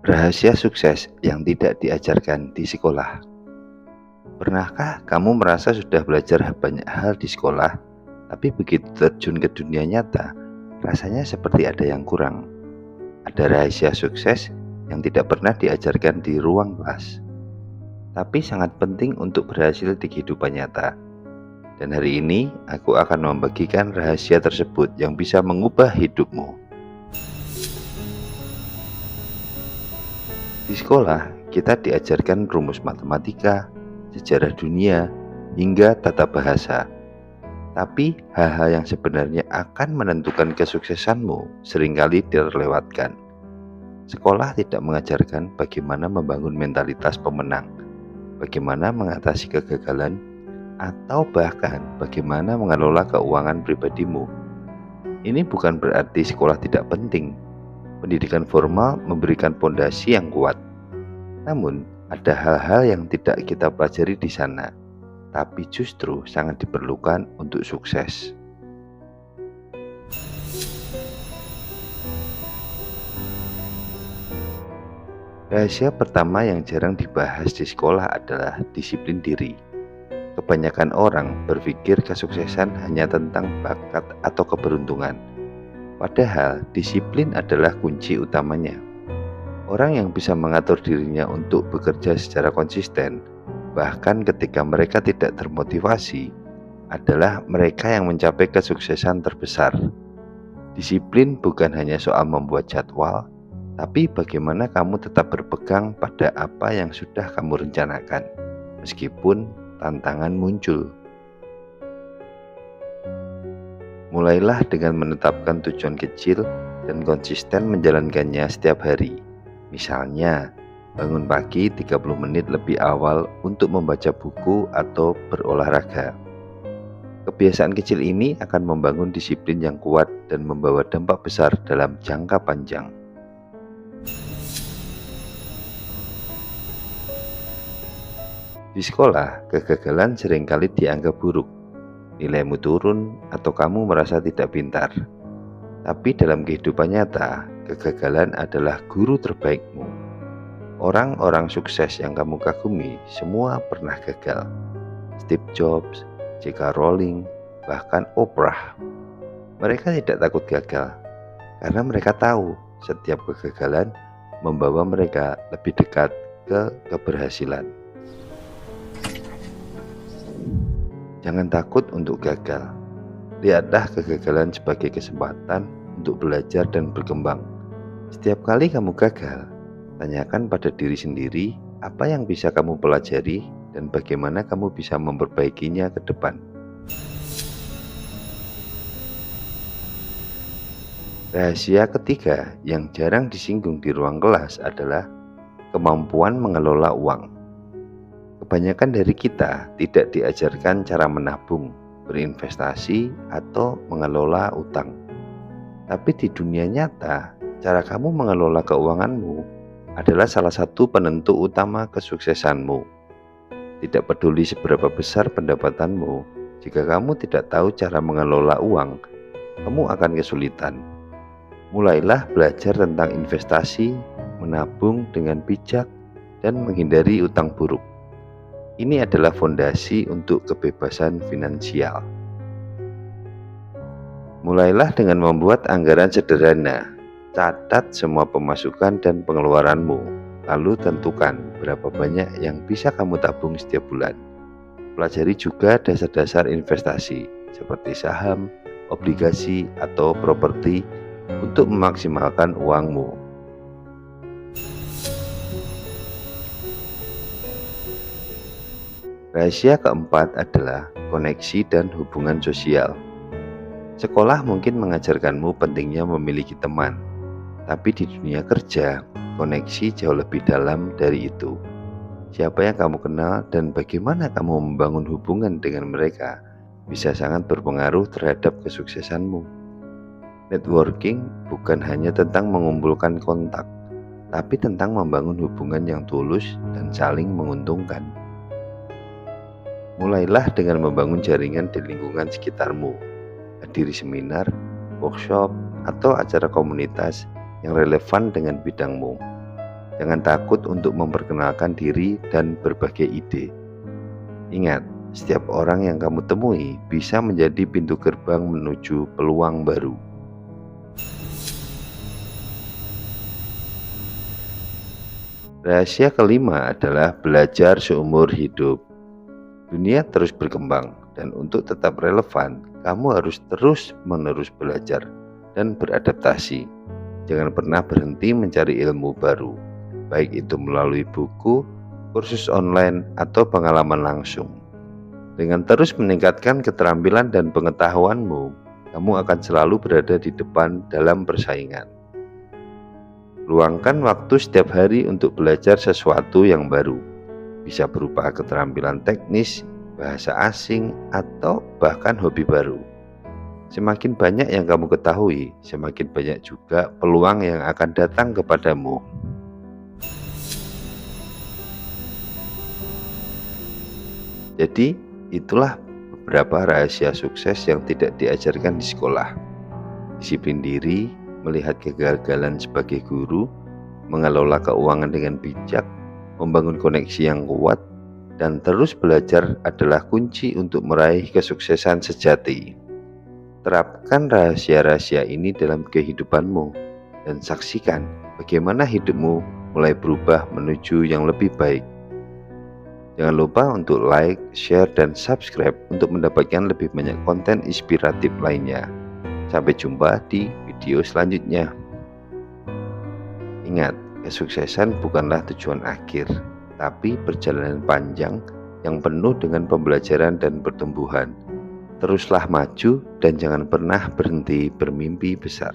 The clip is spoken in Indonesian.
Rahasia sukses yang tidak diajarkan di sekolah. Pernahkah kamu merasa sudah belajar banyak hal di sekolah, tapi begitu terjun ke dunia nyata, rasanya seperti ada yang kurang? Ada rahasia sukses yang tidak pernah diajarkan di ruang kelas, tapi sangat penting untuk berhasil di kehidupan nyata. Dan hari ini, aku akan membagikan rahasia tersebut yang bisa mengubah hidupmu. Di sekolah, kita diajarkan rumus matematika, sejarah dunia, hingga tata bahasa. Tapi hal-hal yang sebenarnya akan menentukan kesuksesanmu seringkali terlewatkan. Sekolah tidak mengajarkan bagaimana membangun mentalitas pemenang, bagaimana mengatasi kegagalan, atau bahkan bagaimana mengelola keuangan pribadimu. Ini bukan berarti sekolah tidak penting. Pendidikan formal memberikan fondasi yang kuat. Namun, ada hal-hal yang tidak kita pelajari di sana, tapi justru sangat diperlukan untuk sukses. Rahasia pertama yang jarang dibahas di sekolah adalah disiplin diri. Kebanyakan orang berpikir kesuksesan hanya tentang bakat atau keberuntungan. Padahal disiplin adalah kunci utamanya. Orang yang bisa mengatur dirinya untuk bekerja secara konsisten, bahkan ketika mereka tidak termotivasi, adalah mereka yang mencapai kesuksesan terbesar. Disiplin bukan hanya soal membuat jadwal, tapi bagaimana kamu tetap berpegang pada apa yang sudah kamu rencanakan, meskipun tantangan muncul. Mulailah dengan menetapkan tujuan kecil dan konsisten menjalankannya setiap hari. Misalnya, bangun pagi 30 menit lebih awal untuk membaca buku atau berolahraga. Kebiasaan kecil ini akan membangun disiplin yang kuat dan membawa dampak besar dalam jangka panjang. Di sekolah, kegagalan seringkali dianggap buruk. Nilaimu turun atau kamu merasa tidak pintar. Tapi dalam kehidupan nyata, kegagalan adalah guru terbaikmu. Orang-orang sukses yang kamu kagumi semua pernah gagal. Steve Jobs, J.K. Rowling, bahkan Oprah. Mereka tidak takut gagal, karena mereka tahu setiap kegagalan membawa mereka lebih dekat ke keberhasilan. Jangan takut untuk gagal. Lihatlah kegagalan sebagai kesempatan untuk belajar dan berkembang. Setiap kali kamu gagal, tanyakan pada diri sendiri apa yang bisa kamu pelajari dan bagaimana kamu bisa memperbaikinya ke depan. Rahasia ketiga yang jarang disinggung di ruang kelas adalah kemampuan mengelola uang. Kebanyakan dari kita tidak diajarkan cara menabung, berinvestasi, atau mengelola utang. Tapi di dunia nyata, cara kamu mengelola keuanganmu adalah salah satu penentu utama kesuksesanmu. Tidak peduli seberapa besar pendapatanmu, jika kamu tidak tahu cara mengelola uang, kamu akan kesulitan. Mulailah belajar tentang investasi, menabung dengan bijak, dan menghindari utang buruk. Ini adalah fondasi untuk kebebasan finansial. Mulailah dengan membuat anggaran sederhana. Catat semua pemasukan dan pengeluaranmu, lalu tentukan berapa banyak yang bisa kamu tabung setiap bulan. Pelajari juga dasar-dasar investasi seperti saham, obligasi, atau properti untuk memaksimalkan uangmu. Rahasia keempat adalah koneksi dan hubungan sosial. Sekolah mungkin mengajarkanmu pentingnya memiliki teman, tapi di dunia kerja, koneksi jauh lebih dalam dari itu. Siapa yang kamu kenal dan bagaimana kamu membangun hubungan dengan mereka bisa sangat berpengaruh terhadap kesuksesanmu. Networking bukan hanya tentang mengumpulkan kontak, tapi tentang membangun hubungan yang tulus dan saling menguntungkan. Mulailah dengan membangun jaringan di lingkungan sekitarmu, hadiri seminar, workshop, atau acara komunitas yang relevan dengan bidangmu. Jangan takut untuk memperkenalkan diri dan berbagai ide. Ingat, setiap orang yang kamu temui bisa menjadi pintu gerbang menuju peluang baru. Rahasia kelima adalah belajar seumur hidup. Dunia terus berkembang, dan untuk tetap relevan, kamu harus terus-menerus belajar dan beradaptasi. Jangan pernah berhenti mencari ilmu baru, baik itu melalui buku, kursus online, atau pengalaman langsung. Dengan terus meningkatkan keterampilan dan pengetahuanmu, kamu akan selalu berada di depan dalam persaingan. Luangkan waktu setiap hari untuk belajar sesuatu yang baru. Bisa berupa keterampilan teknis, bahasa asing, atau bahkan hobi baru. Semakin banyak yang kamu ketahui, semakin banyak juga peluang yang akan datang kepadamu. Jadi, itulah beberapa rahasia sukses yang tidak diajarkan di sekolah. Disiplin diri, melihat kegagalan sebagai guru, mengelola keuangan dengan bijak, membangun koneksi yang kuat, dan terus belajar adalah kunci untuk meraih kesuksesan sejati. Terapkan rahasia-rahasia ini dalam kehidupanmu dan saksikan bagaimana hidupmu mulai berubah menuju yang lebih baik. Jangan lupa untuk like, share, dan subscribe untuk mendapatkan lebih banyak konten inspiratif lainnya. Sampai jumpa di video selanjutnya. Ingat, kesuksesan bukanlah tujuan akhir, tapi perjalanan panjang yang penuh dengan pembelajaran dan pertumbuhan. Teruslah maju dan jangan pernah berhenti bermimpi besar.